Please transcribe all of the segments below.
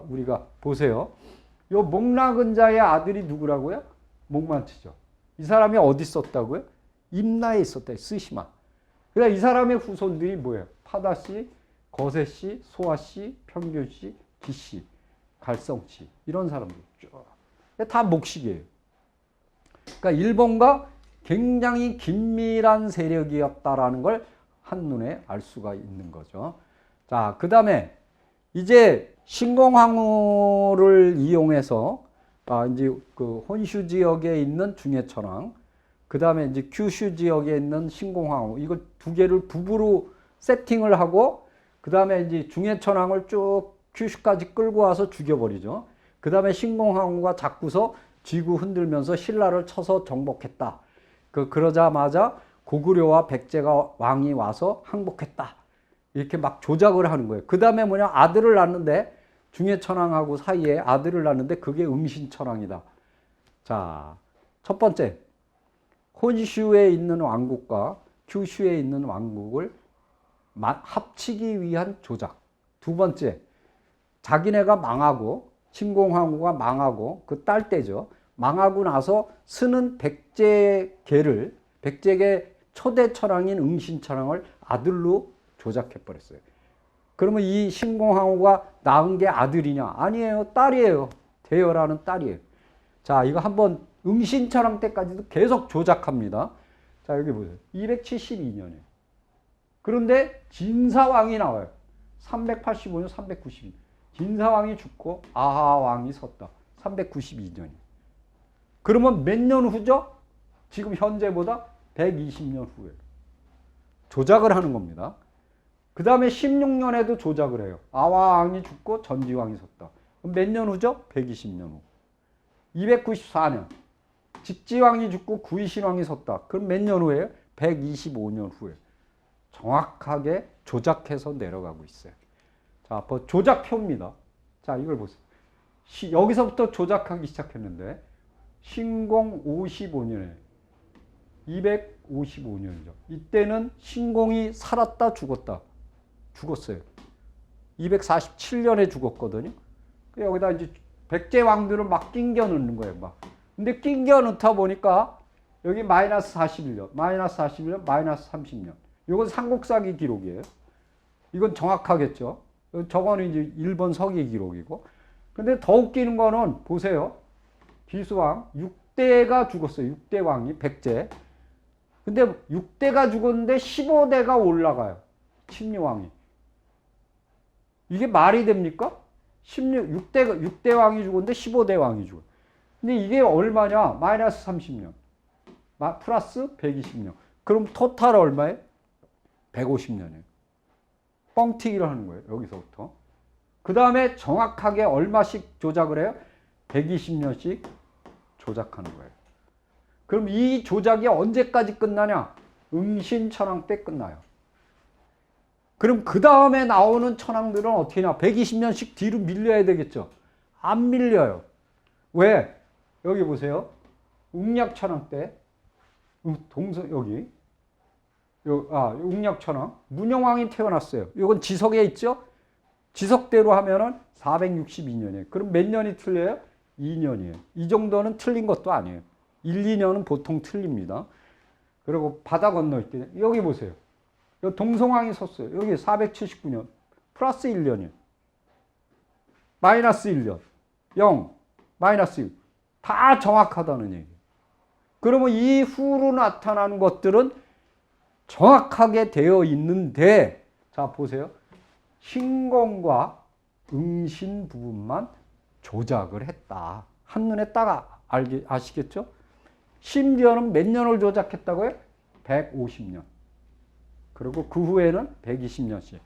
우리가 보세요. 요 목라근자의 아들이 누구라고요? 목만치죠. 이 사람이 어디 있었다고요? 임나에 있었다. 스시마. 그러니까 이 사람의 후손들이 뭐예요? 파다씨, 거세씨, 소아씨, 평균씨, 기씨, 갈성씨. 이런 사람들 쭉. 다 목식이에요. 그러니까 일본과 굉장히 긴밀한 세력이었다라는 걸 한눈에 알 수가 있는 거죠. 자, 그 다음에 이제 신공항우를 이용해서 이제 그 혼슈 지역에 있는 중해천왕, 그 다음에 이제 규슈 지역에 있는 신공항우, 이거 두 개를 부부로 세팅을 하고, 그 다음에 이제 중해천왕을 쭉 규슈까지 끌고 와서 죽여버리죠. 그 다음에 신공항우가 잡고서 쥐고 흔들면서 신라를 쳐서 정복했다. 그러자마자 고구려와 백제가 왕이 와서 항복했다. 이렇게 막 조작을 하는 거예요. 그 다음에 뭐냐, 아들을 낳는데, 중해천왕하고 사이에 아들을 낳는데 그게 응신천왕이다. 자, 첫 번째, 혼슈에 있는 왕국과 규슈에 있는 왕국을 합치기 위한 조작. 두 번째, 자기네가 망하고, 신공항우가 망하고, 그 딸 때죠. 망하고 나서 쓰는 백제계를, 백제계 초대 천왕인 응신천왕을 아들로 조작해버렸어요. 그러면 이 신공항우가 낳은 게 아들이냐? 아니에요. 딸이에요. 대여라는 딸이에요. 자, 이거 한번 응신천왕 때까지도 계속 조작합니다. 자, 여기 보세요. 272년에. 그런데 진사왕이 나와요. 385년, 392년. 진사왕이 죽고 아하왕이 섰다. 392년이. 그러면 몇 년 후죠? 지금 현재보다 120년 후에. 조작을 하는 겁니다. 그 다음에 16년에도 조작을 해요. 아화왕이 죽고 전지왕이 섰다. 몇 년 후죠? 120년 후. 294년. 직지왕이 죽고 구이신왕이 섰다. 그럼 몇 년 후에요? 125년 후에. 정확하게 조작해서 내려가고 있어요. 자, 조작표입니다. 자, 이걸 보세요. 여기서부터 조작하기 시작했는데, 신공 55년에, 255년이죠. 이때는 신공이 살았다, 죽었다. 죽었어요. 247년에 죽었거든요. 여기다 이제 백제 왕들을 막 낑겨 넣는 거예요, 막. 근데 낑겨 넣다 보니까 여기 마이너스 41년, 마이너스 41년, 마이너스 30년. 이건 삼국사기 기록이에요. 이건 정확하겠죠. 저거는 이제 일본 서기 기록이고. 근데 더 웃기는 거는 보세요. 기수왕 6대가 죽었어요. 6대 왕이 백제. 근데 6대가 죽었는데 15대가 올라가요. 침류왕이. 이게 말이 됩니까? 6대 왕이 죽었는데 15대 왕이 죽어요. 근데 이게 얼마냐? 마이너스 30년. 플러스 120년. 그럼 토탈 얼마예요? 150년이에요. 뻥튀기를 하는 거예요. 여기서부터. 그 다음에 정확하게 얼마씩 조작을 해요? 120년씩 조작하는 거예요. 그럼 이 조작이 언제까지 끝나냐? 응신천왕 때 끝나요. 그럼 그 다음에 나오는 천왕들은 어떻게 하냐? 120년씩 뒤로 밀려야 되겠죠? 안 밀려요. 왜? 여기 보세요. 웅략천왕 때, 여기. 웅략천왕. 문영왕이 태어났어요. 이건 지석에 있죠? 지석대로 하면은 462년이에요. 그럼 몇 년이 틀려요? 2년이에요. 이 정도는 틀린 것도 아니에요. 1, 2년은 보통 틀립니다. 그리고 바다 건너일 때, 여기 보세요. 여기 동성왕이 섰어요. 여기 479년. 플러스 1년이에요. 마이너스 1년. 0. 마이너스 1. 다 정확하다는 얘기예요. 그러면 이 후로 나타나는 것들은 정확하게 되어 있는데, 자, 보세요. 신공과 응신 부분만 조작을 했다. 한눈에 딱 아시겠죠? 심지어는 몇 년을 조작했다고요? 150년. 그리고 그 후에는 120년씩.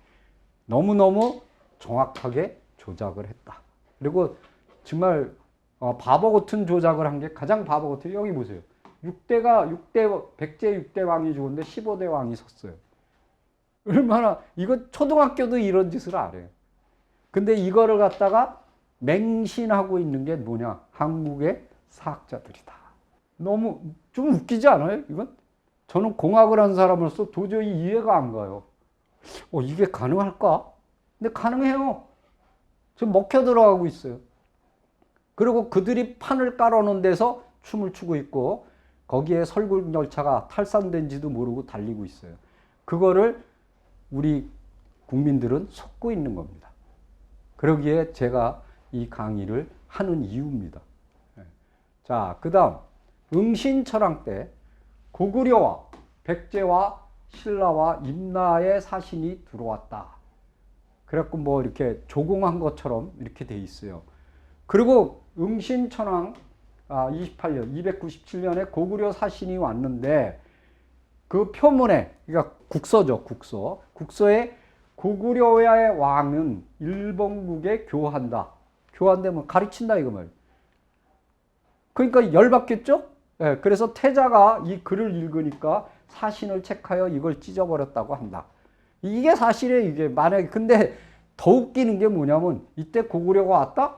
너무너무 정확하게 조작을 했다. 그리고 정말 바보 같은 조작을 한 게 가장 바보 같아요. 여기 보세요. 백제 6대 왕이 죽었는데 15대 왕이 섰어요. 얼마나, 이거 초등학교도 이런 짓을 안 해요. 근데 이거를 갖다가 맹신하고 있는 게 뭐냐? 한국의 사학자들이다. 너무 좀 웃기지 않아요? 이건? 저는 공학을 한 사람으로서 도저히 이해가 안 가요. 이게 가능할까? 근데 가능해요. 지금 먹혀 들어가고 있어요. 그리고 그들이 판을 깔아놓은 데서 춤을 추고 있고 거기에 설국 열차가 탈선된지도 모르고 달리고 있어요. 그거를 우리 국민들은 속고 있는 겁니다. 그러기에 제가 이 강의를 하는 이유입니다. 자, 그 다음 응신철왕 때 고구려와 백제와 신라와 임나의 사신이 들어왔다. 그래갖고 뭐 이렇게 조공한 것처럼 이렇게 돼 있어요. 그리고 응신천왕 28년, 297년에 고구려 사신이 왔는데 그 표문에, 그러니까 국서죠, 국서. 국서에 고구려의 왕은 일본국에 교한다. 교한되면 가르친다 이거 말이에요. 그러니까 열받겠죠? 네, 그래서 태자가 이 글을 읽으니까 사신을 책하여 이걸 찢어버렸다고 한다. 이게 사실이에요, 이게. 만약에, 근데 더 웃기는 게 뭐냐면, 이때 고구려가 왔다?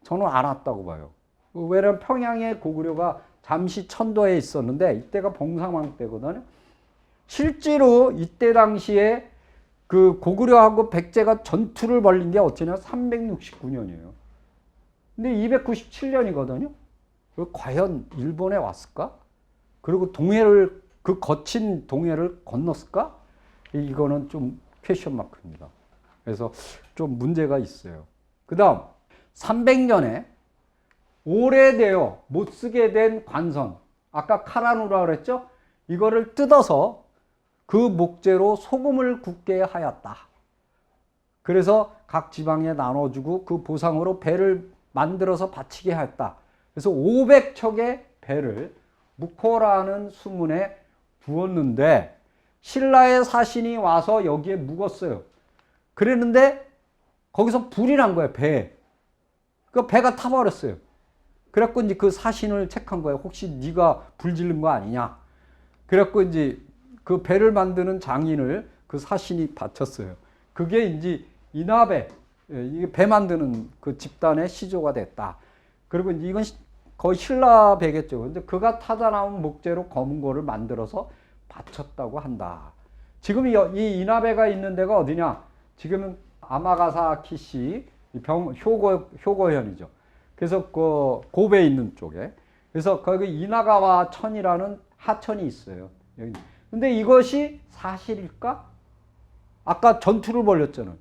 저는 안 왔다고 봐요. 왜냐면 평양에 고구려가 잠시 천도에 있었는데, 이때가 봉상왕 때거든요. 실제로 이때 당시에 그 고구려하고 백제가 전투를 벌린 게 어쩌냐? 369년이에요. 근데 297년이거든요. 과연 일본에 왔을까? 그리고 동해를, 그 거친 동해를 건넜을까? 이거는 좀 퀘션 마크입니다. 그래서 좀 문제가 있어요. 그 다음 300년에 오래되어 못 쓰게 된 관선, 아까 카라누라 그랬죠? 이거를 뜯어서 그 목재로 소금을 굽게 하였다. 그래서 각 지방에 나눠주고 그 보상으로 배를 만들어서 바치게 하였다. 그래서 500척의 배를 묵호라는 수문에 부었는데 신라의 사신이 와서 여기에 묵었어요. 그랬는데 거기서 불이 난 거예요, 배에. 그 배가 타버렸어요. 그래갖고 이제 그 사신을 책한 거예요. 혹시 네가 불 지른 거 아니냐. 그래갖고 이제 그 배를 만드는 장인을 그 사신이 바쳤어요. 그게 이제 이나베, 이게 배 만드는 그 집단의 시조가 됐다. 그리고 이제 이건 거의 신라 배겠죠. 근데 그가 타다 나온 목재로 검은 거를 만들어서 바쳤다고 한다. 지금 이 이나베가 있는 데가 어디냐? 지금은 아마가사키시 효고현이죠. 그래서 그 고베에 있는 쪽에. 그래서 거기 이나가와 천이라는 하천이 있어요. 여기. 근데 이것이 사실일까? 아까 전투를 벌였잖아요.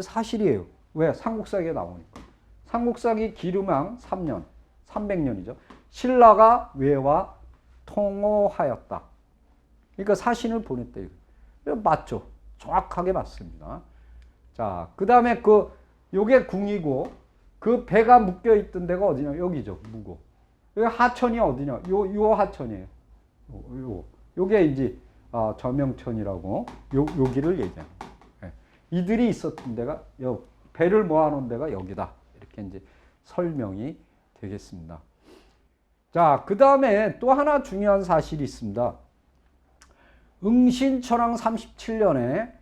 사실이에요. 왜? 삼국사기에 나오니까. 삼국사기 기름왕 3년, 300년이죠. 신라가 외와 통호하였다. 그러니까 사신을 보냈다. 이거 맞죠? 정확하게 맞습니다. 자, 그 다음에 요게 궁이고, 그 배가 묶여 있던 데가 어디냐? 여기죠, 무고. 여기 하천이 어디냐? 요 하천이에요. 요게 이제, 저명천이라고, 여기를 얘기합니다. 네. 이들이 있었던 데가, 배를 모아놓은 데가 여기다. 이렇게 이제 설명이 되겠습니다. 자, 그 다음에 또 하나 중요한 사실이 있습니다. 응신천왕 37년에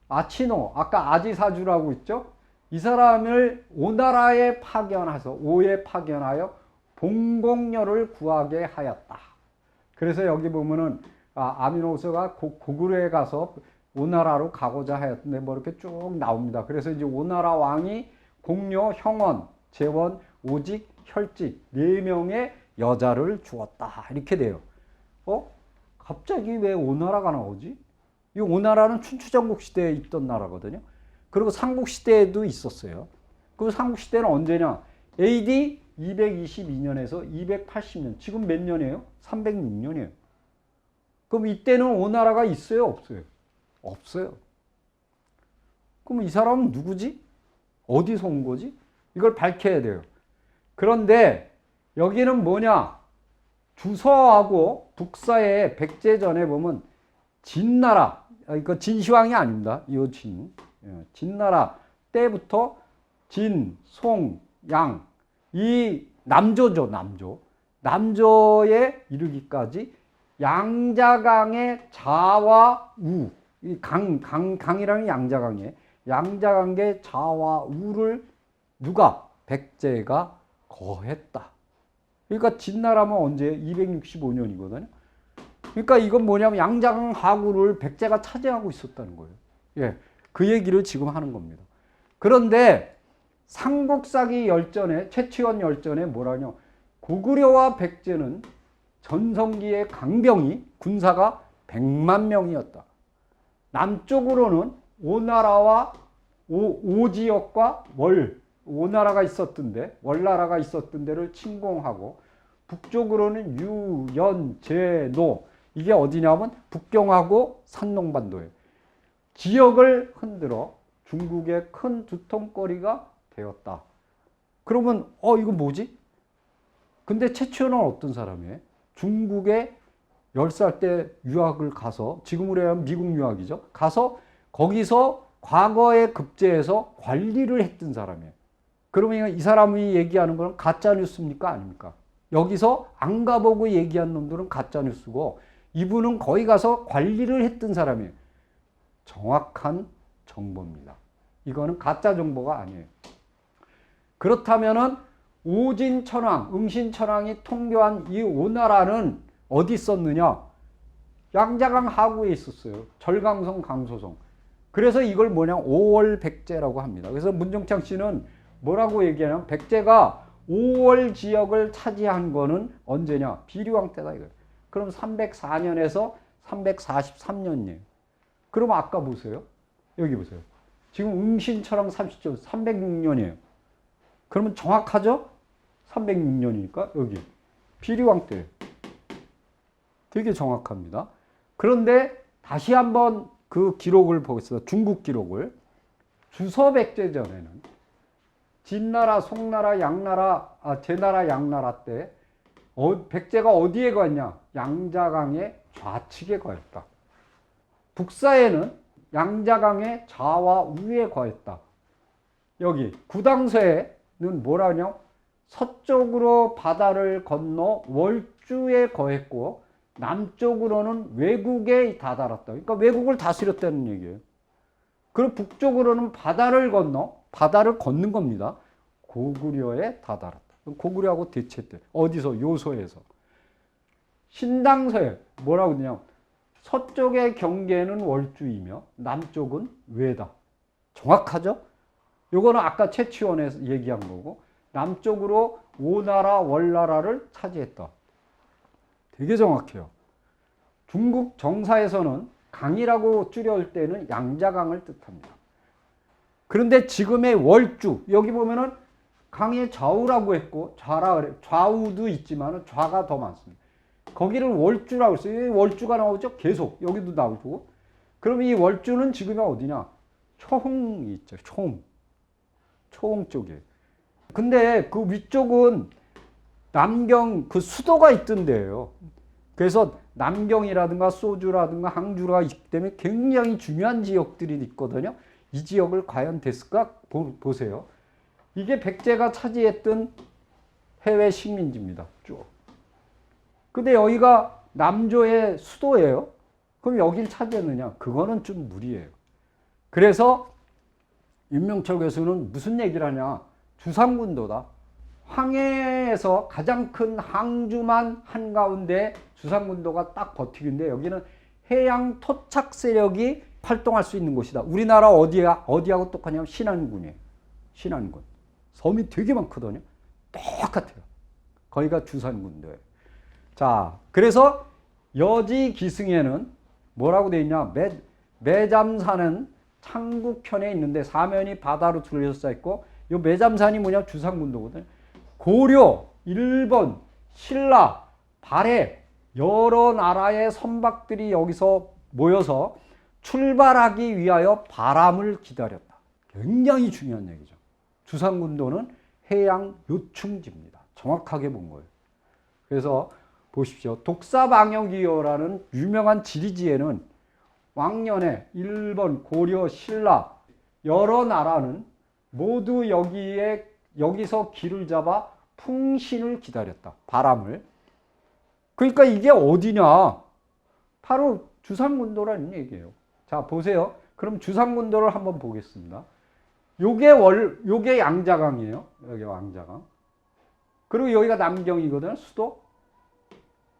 아치노, 아까 아지사주라고 있죠? 이 사람을 오나라에 오에 파견하여 봉공녀를 구하게 하였다. 그래서 여기 보면은 아미노스가 고구려에 가서 오나라로 가고자 하였는데 뭐 이렇게 쭉 나옵니다. 그래서 이제 오나라 왕이 공녀, 형원, 재원, 오직, 혈직 4명의 여자를 주었다. 이렇게 돼요. 갑자기 왜 오나라가 나오지? 이 오나라는 춘추전국 시대에 있던 나라거든요. 그리고 삼국시대에도 있었어요. 그 삼국시대는 언제냐? AD 222년에서 280년. 지금 몇 년이에요? 306년이에요. 그럼 이때는 오나라가 있어요? 없어요? 없어요. 그럼 이 사람은 누구지? 어디서 온 거지? 이걸 밝혀야 돼요. 그런데 여기는 뭐냐? 주서하고 북서의 백제전에 보면 진나라, 이거 진시황이 아닙니다. 이 진나라 때부터 진, 송, 양, 이 남조죠, 남조. 남조에 이르기까지 양자강의 자와 우, 이 강이라는 양자강의 자와 우를 누가? 백제가 거했다. 그러니까 진나라면 언제? 265년이거든요. 그러니까 이건 뭐냐면 양자강 하구를 백제가 차지하고 있었다는 거예요. 예, 그 얘기를 지금 하는 겁니다. 그런데 삼국사기 열전에 최치원 열전에 뭐라냐? 고구려와 백제는 전성기의 강병이 군사가 100만 명이었다. 남쪽으로는 오나라와 오지역과 오나라가 있었던데 월나라가 있었던 데를 침공하고 북쪽으로는 유, 연, 제, 노 이게 어디냐면 북경하고 산농반도에 지역을 흔들어 중국의 큰 두통거리가 되었다. 그러면 이거 뭐지? 근데 최치원은 어떤 사람이에요? 중국에 10살 때 유학을 가서 지금으로 하면 미국 유학이죠. 가서 거기서 과거에 급제해서 관리를 했던 사람이에요. 그러면 이 사람이 얘기하는 건 가짜 뉴스입니까? 아닙니까? 여기서 안 가보고 얘기한 놈들은 가짜 뉴스고 이분은 거기 가서 관리를 했던 사람이에요. 정확한 정보입니다. 이거는 가짜 정보가 아니에요. 그렇다면은 오진천왕, 응신천왕이 통교한 이 오나라는 어디 있었느냐? 양자강 하구에 있었어요. 절강성, 강소성. 그래서 이걸 뭐냐? 5월 백제라고 합니다. 그래서 문종창 씨는 뭐라고 얘기하냐면 백제가 5월 지역을 차지한 거는 언제냐? 비류왕 때다 이거예요. 그럼 304년에서 343년이에요. 그럼 아까 보세요. 여기 보세요. 지금 응신천왕 30조 306년이에요. 그러면 정확하죠? 306년이니까 여기 비류왕 때 되게 정확합니다. 그런데 다시 한번 그 기록을 보겠습니다. 중국 기록을. 주서백제전에는 진나라, 송나라, 양나라, 제나라, 양나라 때 백제가 어디에 거했냐? 양자강의 좌측에 거했다. 북사에는 양자강의 좌와 우에 거했다. 여기 구당서에는 뭐라냐? 서쪽으로 바다를 건너 월주에 거했고 남쪽으로는 외국에 다다랐다. 그러니까 외국을 다스렸다는 얘기예요. 그리고 북쪽으로는 바다를 걷는 겁니다. 고구려에 다다랐다. 고구려하고 대체때 어디서? 요소에서. 신당서에 뭐라고 그러냐? 서쪽의 경계는 월주이며 남쪽은 외다. 정확하죠? 요거는 아까 최치원에서 얘기한 거고 남쪽으로 오나라, 월나라를 차지했다. 되게 정확해요. 중국 정사에서는 강이라고 줄여올 때는 양자강을 뜻합니다. 그런데 지금의 월주, 여기 보면은 강의 좌우라고 했고, 좌우도 있지만 좌가 더 많습니다. 거기를 월주라고 했어요. 월주가 나오죠? 계속. 여기도 나오고. 그럼 이 월주는 지금이 어디냐? 초흥이 있죠. 초흥 쪽에. 근데 그 위쪽은 남경 그 수도가 있던 데예요. 그래서 남경이라든가 소주라든가 항주가 있기 때문에 굉장히 중요한 지역들이 있거든요. 이 지역을 과연 됐을까? 보세요. 이게 백제가 차지했던 해외 식민지입니다. 쭉. 근데 여기가 남조의 수도예요. 그럼 여길 차지했느냐? 그거는 좀 무리예요. 그래서 윤명철 교수는 무슨 얘기를 하냐? 주상군도다. 황해에서 가장 큰 항주만 한가운데 주상군도가 딱 버티는데 여기는 해양 토착 세력이 활동할 수 있는 곳이다. 우리나라 어디하고 똑같냐면 신안군이에요. 신안군. 섬이 되게 많거든요. 똑같아요. 거기가 주상군도예요. 자, 그래서 여지 기승에는 뭐라고 되어 있냐? 매잠산은 창국현에 있는데 사면이 바다로 둘러싸여 있고 이 매잠산이 뭐냐? 주상군도거든요. 고려, 일본, 신라, 발해 여러 나라의 선박들이 여기서 모여서 출발하기 위하여 바람을 기다렸다. 굉장히 중요한 얘기죠. 주상군도는 해양 요충지입니다. 정확하게 본 거예요. 그래서 보십시오. 독사방역이어라는 유명한 지리지에는 왕년에 일본, 고려, 신라 여러 나라는 모두 여기서 길을 잡아 풍신을 기다렸다. 바람을. 그러니까 이게 어디냐? 바로 주상군도라는 얘기예요. 자, 보세요. 그럼 주상군도를 한번 보겠습니다. 요게 양자강이에요. 여기 양자강. 그리고 여기가 남경이거든요. 수도.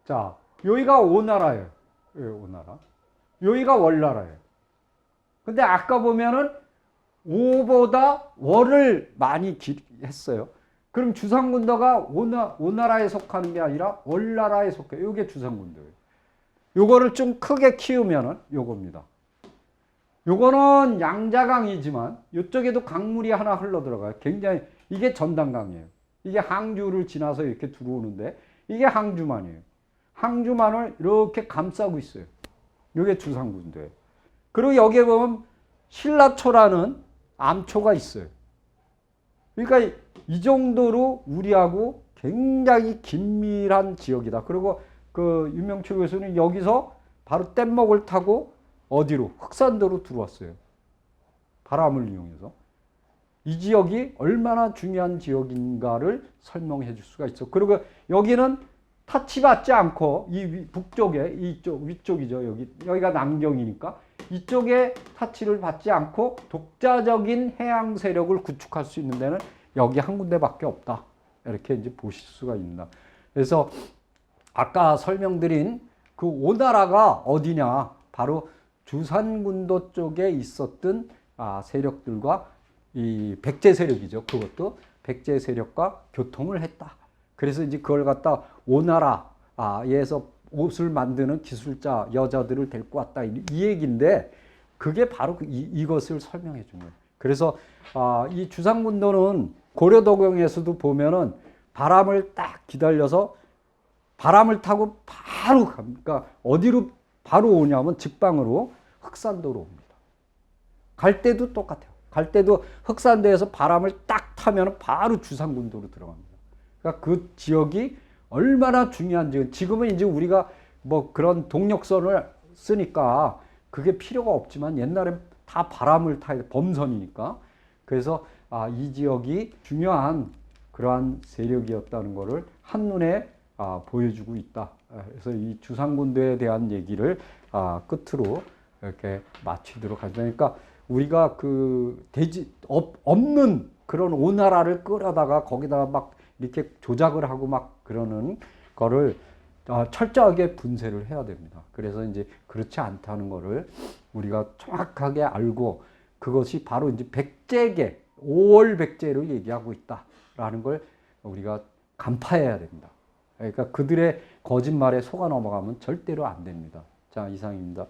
자, 여기가 오나라예요. 여기 오나라. 여기가 월나라예요. 근데 아까 보면은 오보다 월을 많이 했어요. 그럼 주상군도가 오나라에 속하는 게 아니라 월나라에 속해요. 이게 주상군도예요. 요거를 좀 크게 키우면은 요겁니다. 요거는 양자강이지만 이쪽에도 강물이 하나 흘러 들어가요. 굉장히 이게 전당강이에요. 이게 항주를 지나서 이렇게 들어오는데 이게 항주만이에요. 항주만을 이렇게 감싸고 있어요. 이게 주상군도예요. 그리고 여기에 보면 신라초라는 암초가 있어요. 그러니까 이 정도로 우리하고 굉장히 긴밀한 지역이다. 그리고 그 윤명철 교수는 여기서 바로 뗏목을 타고 어디로? 흑산도로 들어왔어요. 바람을 이용해서. 이 지역이 얼마나 중요한 지역인가를 설명해 줄 수가 있어. 그리고 여기는 타치받지 않고 이 북쪽에 이쪽 위쪽이죠. 여기가 남경이니까 이쪽에 타치를 받지 않고 독자적인 해양 세력을 구축할 수 있는 데는 여기 한 군데밖에 없다. 이렇게 이제 보실 수가 있다. 그래서 아까 설명드린 그 오나라가 어디냐? 바로 주산군도 쪽에 있었던 세력들과 이 백제 세력이죠. 그것도 백제 세력과 교통을 했다. 그래서 이제 그걸 갖다 오나라에서 옷을 만드는 기술자 여자들을 데리고 왔다. 이 얘기인데 그게 바로 이것을 설명해 준 거예요. 그래서 이 주상군도는 고려도경에서도 보면은 바람을 딱 기다려서 바람을 타고 바로 그러니까 어디로 바로 오냐면 직방으로 흑산도로 옵니다. 갈 때도 똑같아요. 갈 때도 흑산도에서 바람을 딱 타면 바로 주상군도로 들어갑니다. 그러니까 그 지역이 얼마나 중요한지 지금은 이제 우리가 뭐 그런 동력선을 쓰니까 그게 필요가 없지만 옛날엔 다 바람을 타야 범선이니까 그래서 이 지역이 중요한 그러한 세력이었다는 것을 한눈에 보여주고 있다. 그래서 이 주상군도에 대한 얘기를 끝으로 이렇게 마치도록 하죠. 그러니까 우리가 그 없는 그런 오나라를 끌어다가 거기다가 막 이렇게 조작을 하고 막 그러는 거를 철저하게 분쇄를 해야 됩니다. 그래서 이제 그렇지 않다는 거를 우리가 정확하게 알고 그것이 바로 이제 백제계, 5월 백제를 얘기하고 있다라는 걸 우리가 간파해야 됩니다. 그러니까 그들의 거짓말에 속아 넘어가면 절대로 안 됩니다. 자, 이상입니다.